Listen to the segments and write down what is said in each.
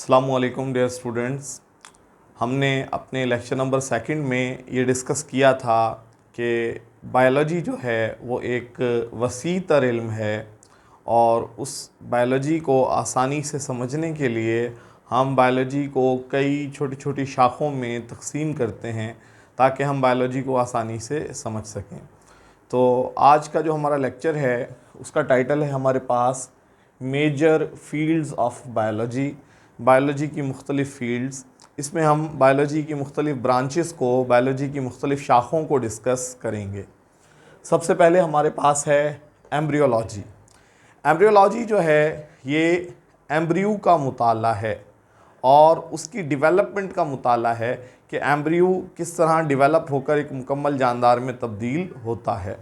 अस्सलामुअलैकुम dear students. हमने अपने लेक्चर नंबर सेकंड में ये डिस्कस किया था कि बायोलॉजी जो है वो एक वसी तर इल्म है और उस बायोलॉजी को आसानी से समझने के लिए हम बायोलॉजी को कई छोटी छोटी शाखों में तकसीम करते हैं ताकि हम बायोलॉजी को आसानी से समझ सकें। तो आज का जो हमारा लेक्चर है उसका टाइटल है हमारे पास major fields of biology, biology की मुख्तलिफ़ फ़ील्ड्स। इसमें हम बायोलॉजी की मुख्तलिफ़ ब्रांचेस को, बायोलॉजी की मुख्तलिफ़ शाखों को डिस्कस करेंगे। सबसे पहले हमारे पास है एम्ब्रियोलॉजी। एम्ब्रियोलॉजी जो है ये एम्ब्रियो का मुताला है और उसकी डेवलपमेंट का मुताला है कि एम्ब्रियो किस तरह डेवलप होकर एक मुकम्मल जानदार में तब्दील होता है।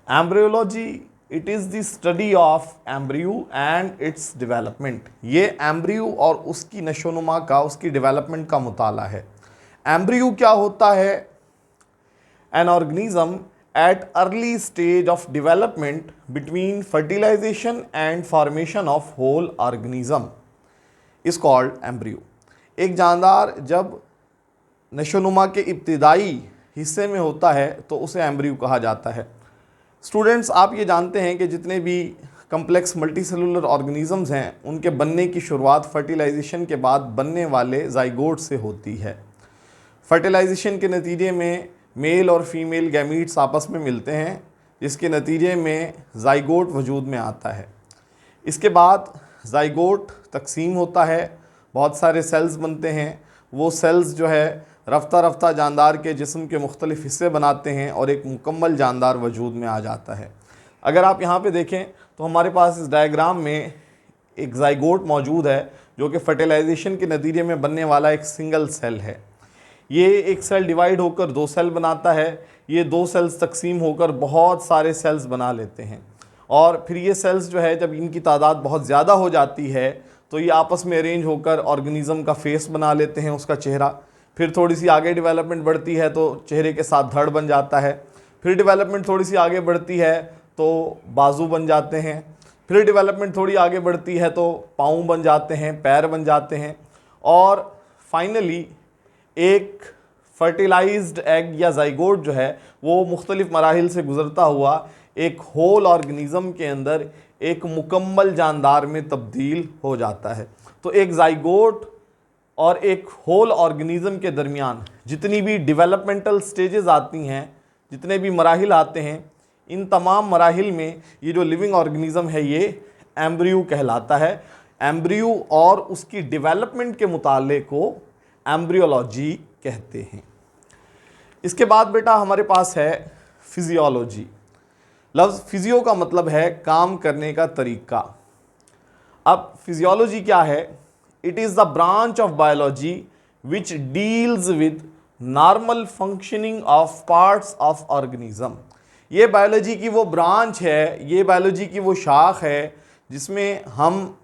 Embryology it is the study of embryo and its development. ये एम्ब्रियो और उसकी नशोनुमा का, उसकी डेवलपमेंट का मुताला है। एम्ब्रियो क्या होता है? An organism at early stage of development between fertilisation and formation of whole organism is called embryo. एक जानदार जब नशोनुमा के इब्तिदाई हिस्से में होता है तो उसे एम्ब्रियो कहा जाता है। स्टूडेंट्स, आप ये जानते हैं कि जितने भी कम्प्लेक्स मल्टीसेलुलर ऑर्गेनिजम्स हैं उनके बनने की शुरुआत फर्टिलाइजेशन के बाद बनने वाले जाइगोट से होती है। फर्टिलाइजेशन के नतीजे में मेल और फीमेल गैमीट्स आपस में मिलते हैं जिसके नतीजे में जाइगोट वजूद में आता है। इसके बाद जाइगोट तकसीम होता है, बहुत सारे सेल्स बनते हैं। वो सेल्स जो है रफ्ता रफ्ता जानदार के जिस्म के मुख्तलिफ़ हिस्से बनाते हैं और एक मुकम्मल जानदार वजूद में आ जाता है। अगर आप यहाँ पे देखें तो हमारे पास इस डायग्राम में एक जाइगोट मौजूद है जो कि फर्टिलाइजेशन के नतीजे में बनने वाला एक सिंगल सेल है। ये एक सेल डिवाइड होकर दो सेल बनाता है। ये दो सेल्स तकसीम होकर बहुत सारे सेल्स बना लेते हैं और फिर ये सेल्स जो है जब इनकी तादाद बहुत ज़्यादा हो जाती है तो ये आपस में अरेंज होकर ऑर्गेनिज़म का फेस बना लेते हैं, उसका चेहरा। फिर थोड़ी सी आगे डेवलपमेंट बढ़ती है तो चेहरे के साथ धड़ बन जाता है। फिर डेवलपमेंट थोड़ी सी आगे बढ़ती है तो बाजू बन जाते हैं। फिर डेवलपमेंट थोड़ी आगे बढ़ती है तो पाँव बन जाते हैं, पैर बन जाते हैं और फाइनली एक फर्टिलाइज्ड एग या जाइगोट जो है वो मुख्तलिफ मराहिल से गुज़रता हुआ एक होल ऑर्गेनिज़म के अंदर एक मुकम्मल जानदार में तब्दील हो जाता है। तो एक जाइगोट और एक होल ऑर्गेनिज़म के दरमियान जितनी भी डेवलपमेंटल स्टेजेस आती हैं, जितने भी मराहिल आते हैं, इन तमाम मराहिल में ये जो लिविंग ऑर्गेनिज़म है ये एम्ब्रियो कहलाता है। एम्ब्रियो और उसकी डेवलपमेंट के मुताले को एम्ब्रियोलॉजी कहते हैं। इसके बाद बेटा हमारे पास है फिजियोलॉजी। लफ्ज़ फिजियो का मतलब है काम करने का तरीका। अब फिजियोलॉजी क्या है? It is the branch of biology which deals with normal functioning of parts of organism. ये बायोलॉजी की वो ब्रांच है, ये बायोलॉजी की वो शाख है जिसमें हम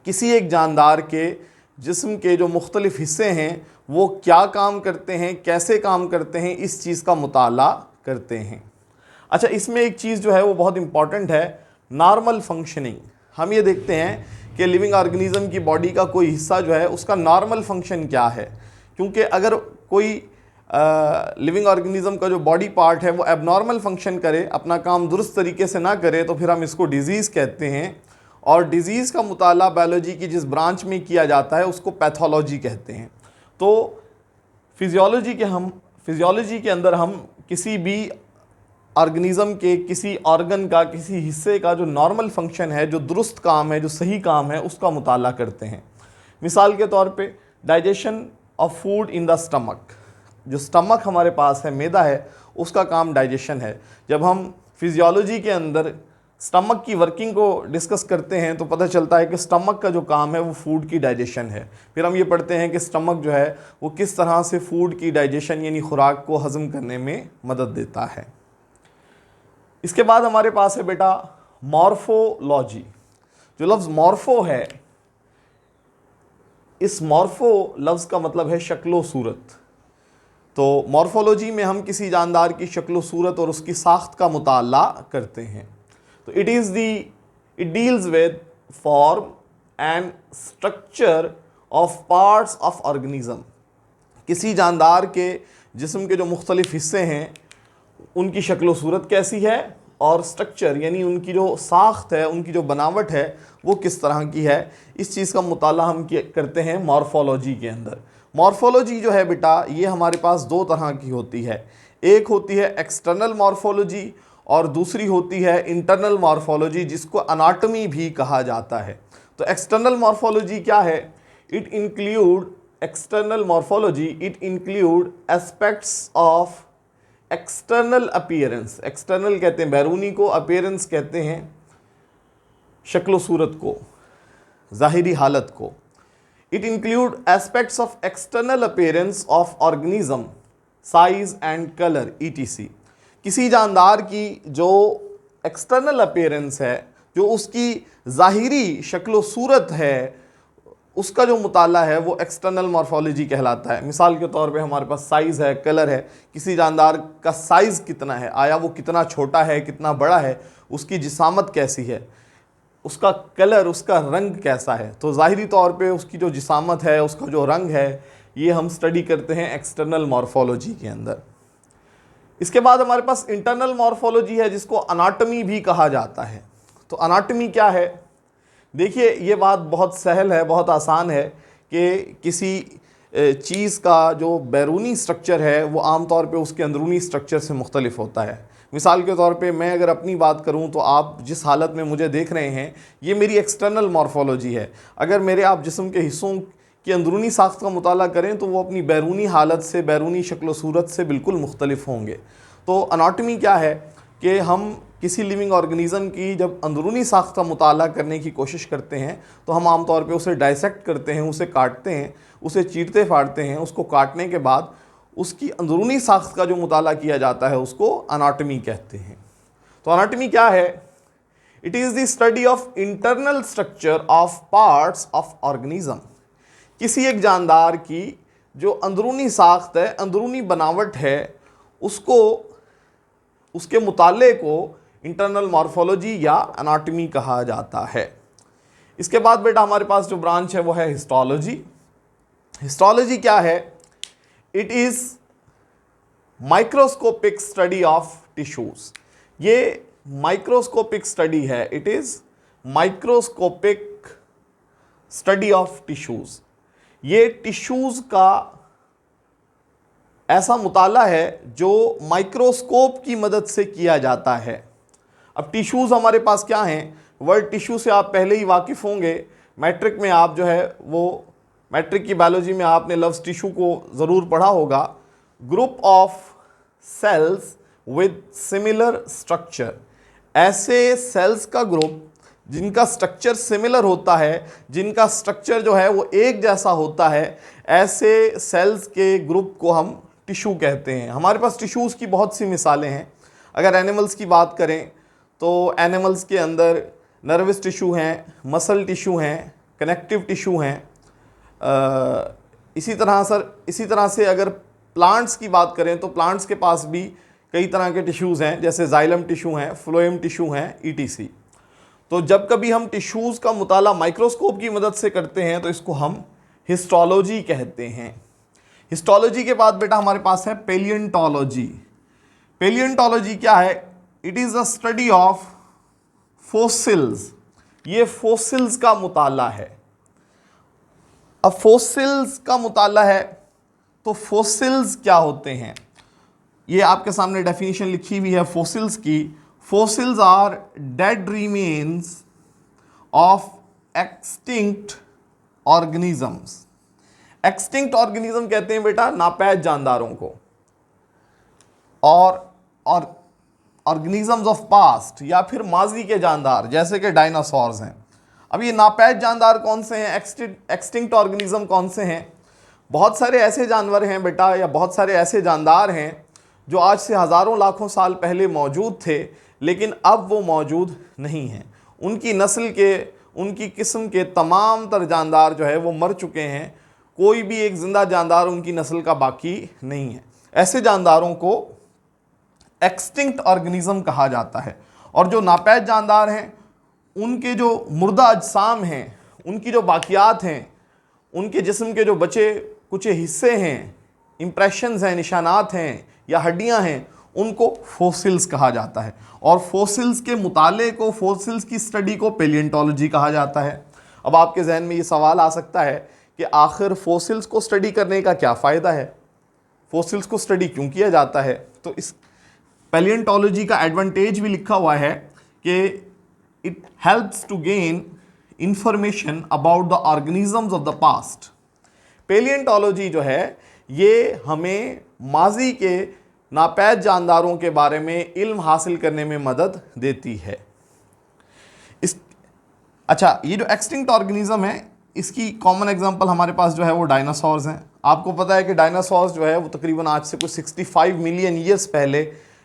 किसी एक जानदार के जिस्म के जो मुख्तलिफ़ हिस्से हैं वो क्या काम करते हैं, कैसे काम करते हैं, इस चीज़ का मुताला करते हैं। अच्छा, इसमें एक चीज़ जो है वो बहुत इंपॉर्टेंट है, नॉर्मल फंक्शनिंग। हम ये देखते हैं कि लिविंग ऑर्गेनिज़म की बॉडी का कोई हिस्सा जो है उसका नॉर्मल फंक्शन क्या है, क्योंकि अगर कोई लिविंग ऑर्गेनिज़म का जो बॉडी पार्ट है वो एबनॉर्मल फंक्शन करे, अपना काम दुरुस्त तरीके से ना करे, तो फिर हम इसको डिज़ीज़ कहते हैं। और डिज़ीज़ का मुताला बायोलॉजी की जिस ब्रांच में किया जाता है उसको पैथोलॉजी कहते हैं। तो फिजियोलॉजी के अंदर हम किसी भी ऑर्गेनिज़म के किसी ऑर्गन का, किसी हिस्से का जो नॉर्मल फंक्शन है, जो दुरुस्त काम है, जो सही काम है, उसका मुताला करते हैं। मिसाल के तौर पे digestion of food in the stomach. जो स्टमक हमारे पास है, मैदा है, उसका काम डाइजेशन है। जब हम फिजियोलॉजी के अंदर स्टमक की वर्किंग को डिस्कस करते हैं तो पता चलता है कि स्टमक का जो काम है वो फूड की डाइजेशन है। फिर हम ये पढ़ते हैं कि स्टमक जो है वो किस तरह से फूड की डाइजेशन यानी खुराक को हज़म करने में मदद देता है। इसके बाद हमारे पास है बेटा मॉर्फोलॉजी। जो लफ्ज़ मॉर्फो है, इस मॉर्फो लफ्ज़ का मतलब है शक्लो सूरत। तो मॉर्फोलॉजी में हम किसी जानदार की शक्लो सूरत और उसकी साख्त का मुताला करते हैं। तो it deals with form and structure of parts of organism, किसी जानदार के जिस्म के जो मुख्तलिफ हिस्से हैं उनकी शक्ल सूरत कैसी है और स्ट्रक्चर यानी उनकी जो साख्त है, उनकी जो बनावट है वो किस तरह की है, इस चीज़ का मुताला हम करते हैं मॉर्फोलॉजी के अंदर। मॉर्फोलॉजी जो है बेटा ये हमारे पास दो तरह की होती है, एक होती है एक्सटर्नल मॉर्फोलॉजी और दूसरी होती है इंटरनल मॉर्फोलॉजी, जिसको अनाटमी भी कहा जाता है। तो एक्सटर्नल मॉर्फोलॉजी क्या है? It include external morphology it include aspects of external appearance. External कहते हैं बैरूनी को, अपीयरेंस कहते हैं शक्ल सूरत को, ज़ाहिरी हालत को। It include aspects of external appearance of organism, size and colour ETC। किसी जानदार की जो एक्सटर्नल अपीयरेंस है, जो उसकी ज़ाहिरी शक्ल सूरत है, उसका जो मुताला है वो एक्सटर्नल मॉर्फोलॉजी कहलाता है। मिसाल के तौर पे हमारे पास साइज़ है, कलर है, किसी जानदार का साइज़ कितना है, आया वो कितना छोटा है, कितना बड़ा है, उसकी जिसामत कैसी है, उसका कलर, उसका रंग कैसा है। तो ज़ाहिरी तौर पे उसकी जो जिसामत है, उसका जो रंग है, ये हम स्टडी करते हैं एक्सटर्नल मॉर्फोलॉजी के अंदर। इसके बाद हमारे पास इंटरनल मॉर्फोलॉजी है, जिसको अनाटमी भी कहा जाता है। तो अनाटमी क्या है? देखिए ये बात बहुत सहल है, बहुत आसान है कि किसी चीज़ का जो बैरूनी स्ट्रक्चर है वो आम तौर पे उसके अंदरूनी स्ट्रक्चर से मुख्तलिफ होता है। मिसाल के तौर पे मैं अगर अपनी बात करूं तो आप जिस हालत में मुझे देख रहे हैं ये मेरी एक्सटर्नल मॉर्फोलॉजी है। अगर मेरे आप जिस्म के हिस्सों की अंदरूनी साख्त का मुताला करें तो वो अपनी बैरूनी हालत से, बैरूनी शक्ल सूरत से बिल्कुल मुख्तलिफ होंगे। तो अनाटमी क्या है कि हम किसी लिविंग ऑर्गेनिज़म की जब अंदरूनी साख्त का मुताला करने की कोशिश करते हैं तो हम आम तौर पे उसे डाइसेक्ट करते हैं, उसे काटते हैं, उसे चीरते फाड़ते हैं। उसको काटने के बाद उसकी अंदरूनी साख्त का जो मुताला किया जाता है उसको अनाटमी कहते हैं। तो अनाटमी क्या है? It is the study of internal structure of parts of organism. किसी एक जानदार की जो अंदरूनी साख्त है, अंदरूनी बनावट है, उसको, उसके मुताले को इंटरनल मॉर्फोलॉजी या एनाटॉमी कहा जाता है। इसके बाद बेटा हमारे पास जो ब्रांच है वो है हिस्टोलॉजी। हिस्टोलॉजी क्या है? It is microscopic study of tissues. ये माइक्रोस्कोपिक स्टडी है, it is microscopic study of tissues. ये टिश्यूज़ का ऐसा मुताला है जो माइक्रोस्कोप की मदद से किया जाता है। अब टिश्यूज़ हमारे पास क्या हैं? वर्ड टिश्यू से आप पहले ही वाकिफ़ होंगे, मैट्रिक में आप जो है वो मैट्रिक की बायोलॉजी में आपने लव्स टिश्यू को ज़रूर पढ़ा होगा। Group of cells with similar structure, ऐसे सेल्स का ग्रुप जिनका स्ट्रक्चर सिमिलर होता है, जिनका स्ट्रक्चर जो है वो एक जैसा होता है, ऐसे सेल्स के ग्रुप को हम टिश्यू कहते हैं। हमारे पास टिश्यूज़ की बहुत सी मिसालें हैं। अगर एनिमल्स की बात करें तो एनिमल्स के अंदर नर्वस टिश्यू हैं, मसल टिश्यू हैं, कनेक्टिव टिश्यू हैं। इसी तरह से अगर प्लांट्स की बात करें तो प्लांट्स के पास भी कई तरह के टिश्यूज़ हैं, जैसे जाइलम टिश्यू हैं, फ्लोएम टिश्यू हैं, ETC। तो जब कभी हम टिश्यूज़ का मुताला माइक्रोस्कोप की मदद से करते हैं तो इसको हम हिस्टोलॉजी कहते हैं। हिस्टोलॉजी के बाद बेटा हमारे पास है पेलियंटोलॉजी। पेलियंटोलॉजी क्या है? It is a study of fossils. ये फोसिल्स का मुताला है। अब फोसिल्स का मुताला है तो फोसिल्स क्या होते हैं? ये आपके सामने डेफिनेशन लिखी हुई है फोसिल्स की। Fossils are dead remains of extinct organisms. Extinct organism कहते हैं बेटा नापैद जानदारों को, और ऑर्गेनिजम्स ऑफ पास्ट या फिर माजी के जानदार जैसे कि डायनासोर्स हैं। अब ये नापैद जानदार कौन से हैं? एक्सटिंक्ट ऑर्गेनिज्म कौन से हैं? बहुत सारे ऐसे जानवर हैं बेटा, या बहुत सारे ऐसे जानदार हैं जो आज से हज़ारों लाखों साल पहले मौजूद थे लेकिन अब वो मौजूद नहीं हैं। उनकी नस्ल के, उनकी किस्म के तमाम तर जानदार जो है वो मर चुके हैं। कोई भी एक ज़िंदा जानदार उनकी नस्ल का बाकी नहीं है। ऐसे जानदारों को एक्सटिंक्ट ऑर्गेनिज्म कहा जाता है। और जो नापैद जानदार हैं उनके जो मुर्दा अजसाम हैं, उनकी जो बाकियात हैं, उनके जिस्म के जो बचे कुछ हिस्से हैं, इम्प्रेशंस हैं, निशानात हैं या हड्डियां हैं, उनको फोसिल्स कहा जाता है। और फोसिल्स के मुताले को, फोसिल्स की स्टडी को पेलियोंटोलॉजी कहा जाता है। अब आपके जहन में ये सवाल आ सकता है कि आखिर फोसिल्स को स्टडी करने का क्या फ़ायदा है, फोसिल्स को स्टडी क्यों किया जाता है? तो इस पेलियोंटोलॉजी का एडवांटेज भी लिखा हुआ है कि it helps to gain information about the organisms of the past. Palaeontology जो है ये हमें माजी के नापैद जानदारों के बारे में इल्म हासिल करने में मदद देती है। अच्छा, ये जो एक्सटिंक्ट ऑर्गेनिज्म है, इसकी कॉमन एग्जांपल हमारे पास जो है वो डायनासोर्स हैं। आपको पता है कि डायनासोर्स जो है वो तकरीबन आज से कुछ 65 मिलियन ईयर्स पहले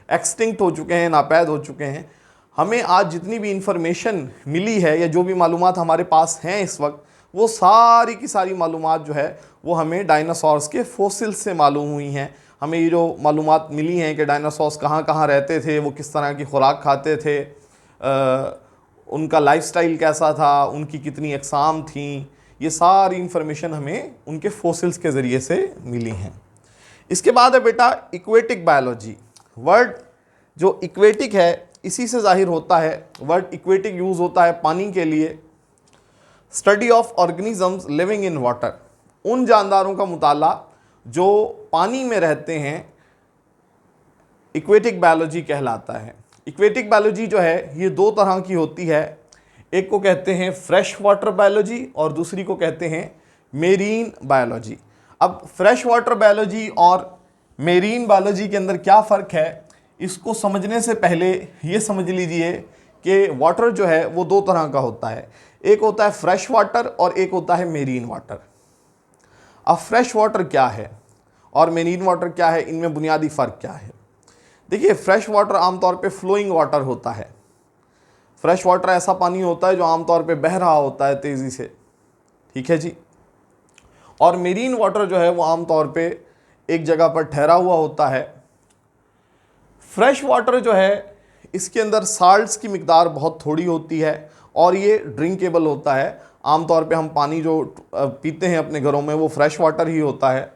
एक्सटिंक्ट हो चुके हैं, नापैद हो चुके हैं। हमें आज जितनी भी इंफॉर्मेशन मिली है या जो भी मालूमात हमारे पास हैं इस वक्त, वो सारी की सारी मालूमात जो है वो हमें डायनासोर्स के फोसिल्स से मालूम हुई हैं। हमें ये जो मालूमात मिली हैं कि डायनासोर्स कहाँ कहाँ रहते थे, वो किस तरह की खुराक खाते थे, उनका लाइफस्टाइल कैसा था, उनकी कितनी अक़साम थीं, ये सारी इंफॉर्मेशन हमें उनके फोसिल्स के ज़रिए से मिली हैं। इसके बाद है बेटा इक्वेटिक बायोलॉजी। वर्ड जो इक्वेटिक है इसी से ज़ाहिर होता है। वर्ड इक्वेटिक यूज़ होता है पानी के लिए। Study of organisms living in water, उन जानदारों का मुताला जो पानी में रहते हैं, इक्वेटिक बायोलॉजी कहलाता है। इक्वेटिक बायोलॉजी जो है ये दो तरह की होती है। एक को कहते हैं फ्रेश वाटर बायोलॉजी और दूसरी को कहते हैं मेरीन बायोलॉजी। अब फ्रेश वाटर बायोलॉजी और मेरीन बायोलॉजी के अंदर क्या फ़र्क है, इसको समझने से पहले ये समझ लीजिए कि वाटर जो है वो दो तरह का होता है। एक होता है फ्रेश वाटर और एक होता है मेरीन वाटर। अब फ्रेश वाटर क्या है और मेरीन वाटर क्या है, इनमें बुनियादी फ़र्क क्या है? देखिए, फ्रेश वाटर आमतौर पे फ्लोइंग वाटर होता है। फ्रेश वाटर ऐसा पानी होता है जो आमतौर पे बह रहा होता है तेज़ी से, ठीक है जी। और मेरीन वाटर जो है वो आमतौर पे एक जगह पर ठहरा हुआ होता है। फ्रेश वाटर जो है इसके अंदर साल्ट्स की मिकदार बहुत थोड़ी होती है और ये ड्रिंकेबल होता है। आमतौर पे हम पानी जो पीते हैं अपने घरों में वो फ्रेश वाटर ही होता है।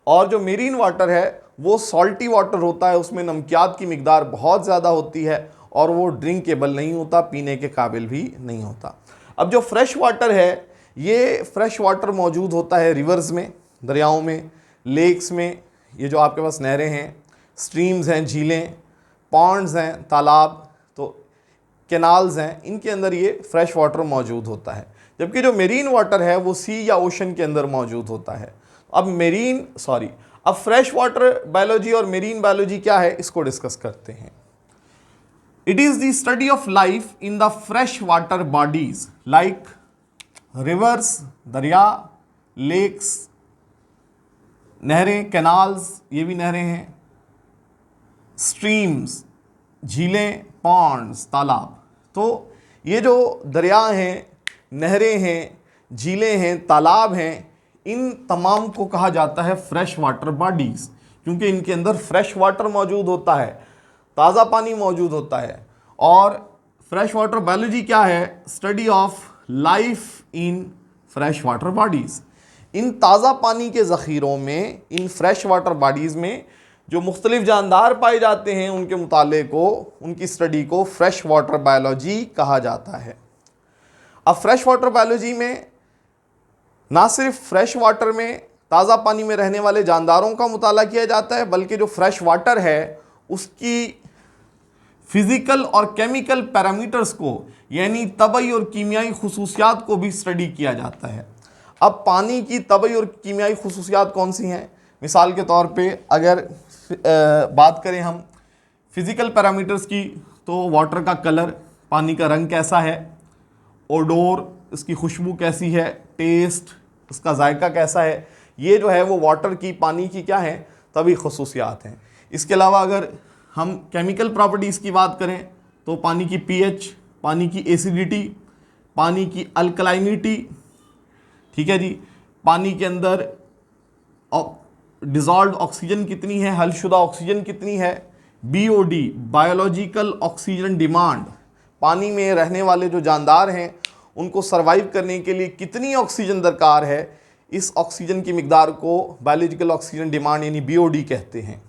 और जो मेरीन वाटर है वो सॉल्टी वाटर होता है, उसमें नमकियात की मिकदार बहुत ज़्यादा होती है और वो ड्रिंकेबल नहीं होता, पीने के काबिल भी नहीं होता। अब जो फ्रेश वाटर है, ये फ्रेश वाटर मौजूद होता है रिवर्स में, दरियाओं में, लेक्स में, ये जो आपके पास नहरें हैं, स्ट्रीम्स हैं, झीलें, पॉन्ड्स हैं, तालाब, तो कैनाल्स हैं, इनके अंदर ये फ्रेश वाटर मौजूद होता है। जबकि जो मेरीन वाटर है वो सी या ओशन के अंदर मौजूद होता है। अब फ्रेश वाटर बायोलॉजी और मेरीन बायोलॉजी क्या है, इसको डिस्कस करते हैं। It is the study of life in the fresh water bodies like reverse, दरिया, लेक्स, नहरें, कैनाल्स, ये भी नहरें हैं, स्ट्रीम्स, झीलें, पॉन्ड्स, तालाब। तो ये जो दरिया हैं, नहरें हैं, झीलें हैं, तालाब हैं, इन तमाम को कहा जाता है फ्रेश वाटर बॉडीज़, क्योंकि इनके अंदर फ्रेश वाटर मौजूद होता है, ताज़ा पानी मौजूद होता है। और फ्रेश वाटर बायोलॉजी क्या है? Study of life in fresh water bodies. इन ताज़ा पानी के ज़ख़ीरों में, इन फ्रेश वाटर बॉडीज़ में जो मुख्तलिफ जानदार पाए जाते हैं, उनके मुताले को, उनकी स्टडी को फ्रेश वाटर बायोलॉजी कहा जाता है। अब फ्रेश वाटर बायोलॉजी में ना सिर्फ फ्रेश वाटर में, ताज़ा पानी में रहने वाले जानदारों का मुताला किया जाता है, बल्कि जो फ्रेश वाटर है उसकी फ़िज़िकल और केमिकल पैरामीटर्स को, यानी तबई और कीमियाई खुसूसियात को भी स्टडी किया जाता है। अब पानी की तबई और कीमियाई खुसूसियात कौन सी हैं? मिसाल के तौर पे अगर बात करें हम फ़िज़िकल पैरामीटर्स की, तो वाटर का कलर, पानी का रंग कैसा है, ओडोर, इसकी खुशबू कैसी है, टेस्ट, उसका जायका कैसा है, ये जो है वो वाटर की, पानी की क्या है, तभी खुसूसियात हैं। इसके अलावा अगर हम केमिकल प्रॉपर्टीज़ की बात करें तो पानी की पीएच, पानी की एसिडिटी, पानी की अल्कलाइनिटी, ठीक है जी, पानी के अंदर डिज़ॉल्व ऑक्सीजन कितनी है, हलशुदा ऑक्सीजन कितनी है, BOD, बायोलॉजिकल ऑक्सीजन डिमांड, पानी में रहने वाले जो जानदार हैं उनको सर्वाइव करने के लिए कितनी ऑक्सीजन दरकार है, इस ऑक्सीजन की मिकदार को बायोलॉजिकल ऑक्सीजन डिमांड यानी BOD कहते हैं।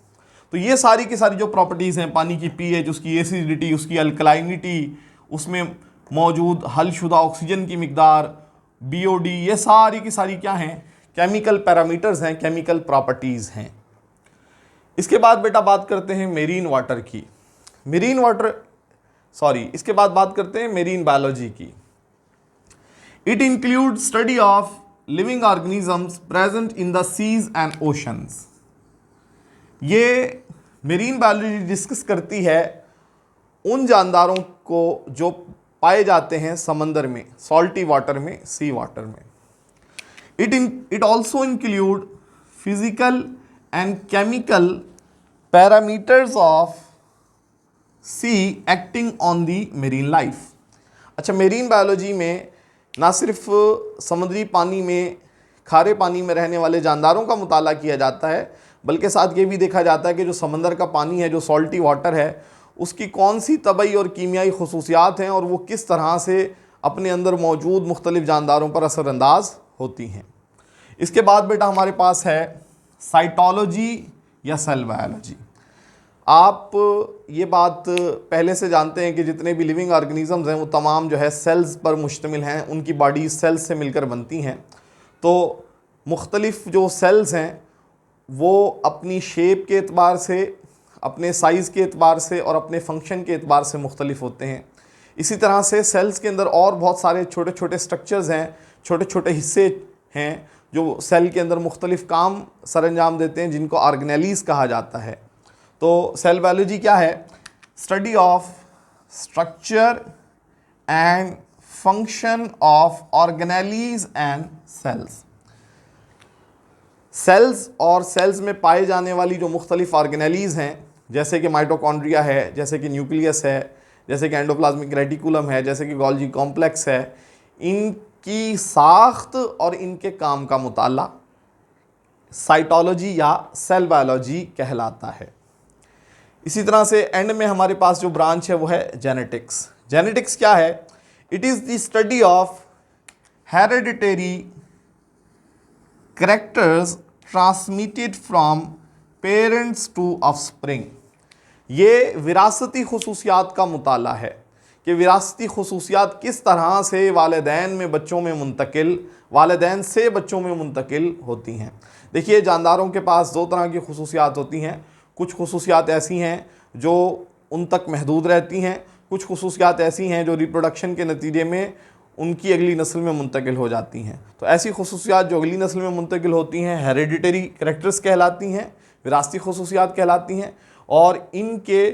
तो ये सारी की सारी जो प्रॉपर्टीज़ हैं, पानी की pH, उसकी एसिडिटी, उसकी अल्कलाइनिटी, उसमें मौजूद हलशुदा ऑक्सीजन की मिकदार, BOD, ये सारी की सारी क्या हैं? केमिकल पैरामीटर्स हैं, केमिकल प्रॉपर्टीज़ हैं। इसके बाद बेटा बात करते हैं मेरीन वाटर की। इसके बाद बात करते हैं मेरीन बायोलॉजी की। It include study of living organisms present in the seas and oceans. ये मेरीन बायोलॉजी डिस्कस करती है उन जानदारों को जो पाए जाते हैं समंदर में, सॉल्टी वाटर में, सी वाटर में। It also include physical and chemical parameters of sea acting on the marine life. अच्छा, मेरीन बायोलॉजी में ना सिर्फ समुद्री पानी में, खारे पानी में रहने वाले जानदारों का मुताला किया जाता है, बल्कि साथ ये भी देखा जाता है कि जो समंदर का पानी है, जो सॉल्टी वाटर है, उसकी कौन सी तबई और कीमियाई खसूसियात हैं और वो किस तरह से अपने अंदर मौजूद मुख्तलिफ जानदारों पर असरअंदाज होती हैं। इसके बाद बेटा हमारे पास है साइटोलॉजी या सेल बायोलॉजी। आप ये बात पहले से जानते हैं कि जितने भी लिविंग ऑर्गेनिजम्स हैं वो तमाम जो है सेल्स पर मुश्तमिल हैं, उनकी बॉडी सेल्स से मिलकर बनती हैं। तो मुख्तलिफ जो सेल्स हैं वो अपनी शेप के एतबार से, अपने साइज़ के एतबार से और अपने फंक्शन के एतबार से मुख्तलिफ होते हैं। इसी तरह से सेल्स के अंदर और बहुत सारे छोटे छोटे स्ट्रक्चर्स हैं, छोटे छोटे हिस्से हैं जो सेल के अंदर मुख्तलिफ काम सरअंजाम देते हैं, जिनको ऑर्गेनेलीज़ कहा जाता है। तो सेल बायोलॉजी क्या है? Study of structure and function of organelles and cells. Cells और सेल्स में पाए जाने वाली जो मुख्तलिफ ऑर्गेनेलीज़ हैं, जैसे कि माइटोकॉन्ड्रिया है, जैसे कि न्यूक्लियस है, जैसे कि एंडोप्लाज्मिक रेटिकुलम है, जैसे कि गोल्गी कॉम्प्लेक्स है, इनकी साख्त और इनके काम का मुताला साइटोलॉजी या सेल बायोलॉजी कहलाता है। इसी तरह से एंड में हमारे पास जो ब्रांच है वो है जेनेटिक्स। जेनेटिक्स क्या है? It is the study of hereditary characters transmitted from parents to offspring. ये विरासती खसूसियात का मुताला है कि विरासती खसूसियात किस तरह से वालिदैन में बच्चों में मुंतकिल, वालिदैन से बच्चों में मुंतकिल होती हैं। देखिए, जानदारों के पास दो तरह की खसूसियात होती हैं। कुछ खसूसियात ऐसी हैं जो उन तक महदूद रहती हैं, कुछ खसूसियात ऐसी हैं जो रिप्रोडक्शन के नतीजे में उनकी अगली नस्ल में मुंतकिल हो जाती हैं। तो ऐसी खसूसियात जो अगली नस्ल में मुंतकिल होती हैं हेरेडिटरी कैरेक्टर्स कहलाती हैं, विरासती खसूसियात कहलाती हैं। और इनके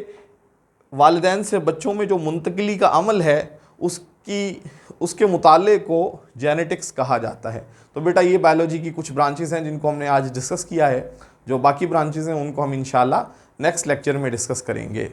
वालिदैन से बच्चों में जो मुंतकिली का अमल है उसके मुताले को जेनेटिक्स कहा जाता है। तो बेटा ये बायोलॉजी की कुछ ब्रांचेस हैं जिनको हमने आज डिस्कस किया है। जो बाकी ब्रांचेस हैं उनको हम इंशाल्लाह नेक्स्ट लेक्चर में डिस्कस करेंगे।